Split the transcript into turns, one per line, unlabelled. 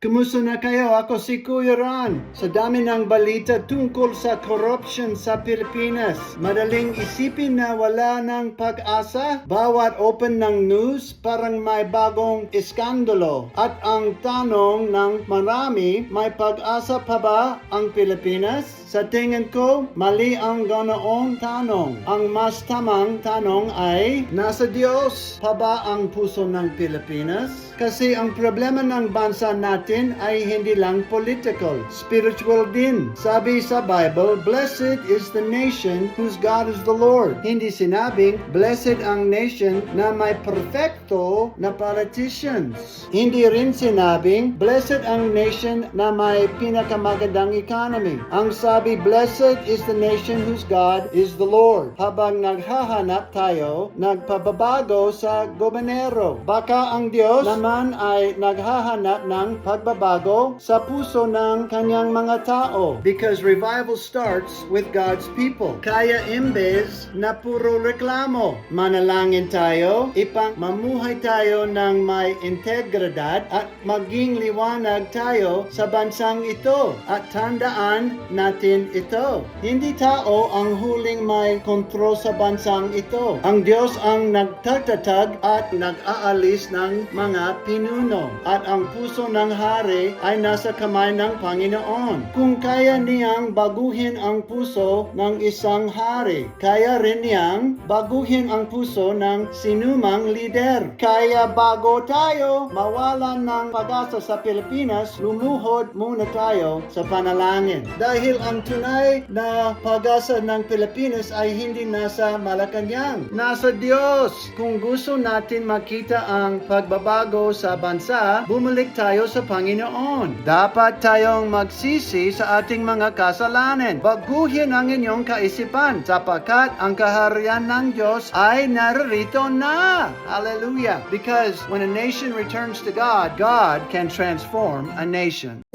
Kumusta na kayo? Ako si Kuya Ron. Sa dami ng balita tungkol sa corruption sa Pilipinas, madaling isipin na wala ng pag-asa. Bawat open ng news, parang may bagong iskandalo. At ang tanong ng marami, may pag-asa pa ba ang Pilipinas? Sa tingin ko, mali ang ganoong tanong. Ang mas tamang tanong ay, nasa Diyos pa ba ang puso ng Pilipinas? Kasi ang problema ng bansa natin ay hindi lang political, spiritual din. Sabi sa Bible, blessed is the nation whose God is the Lord. Hindi sinabing, blessed ang nation na may perfecto na politicians. Hindi rin sinabing, blessed ang nation na may pinakamagandang economy. Ang sabi, blessed is the nation whose God is the Lord. Habang naghahanap tayo, nagpababago sa gobernero. Baka ang Diyos naman ay naghahanap ng pagbabago sa puso ng kanyang mga tao. Because revival starts with God's people. Kaya imbes na puro reklamo, manalangin tayo, mamuhay tayo ng may integridad at maging liwanag tayo sa bansang ito. At tandaan natin ito. Hindi tao ang huling may kontrol sa bansang ito. Ang Diyos ang nagtatatag at nag-aalis ng mga pinuno. At ang puso ng hari ay nasa kamay ng Panginoon. Kung kaya niyang baguhin ang puso ng isang hari, kaya rin niyang baguhin ang puso ng sinumang lider. Kaya bago tayo mawalan ng pag-asa sa Pilipinas, lumuhod muna tayo sa panalangin. Dahil ang tunay na pag-asa ng Pilipinas ay hindi nasa Malacanang, nasa Diyos. Kung gusto natin makita ang pagbabago sa bansa, bumalik tayo sa Panginoon. Dapat tayong magsisi sa ating mga kasalanan. Baguhin ang inyong kaisipan sapagkat ang kaharian ng Diyos ay naririto na. Hallelujah! Because when a nation returns to God, God can transform a nation.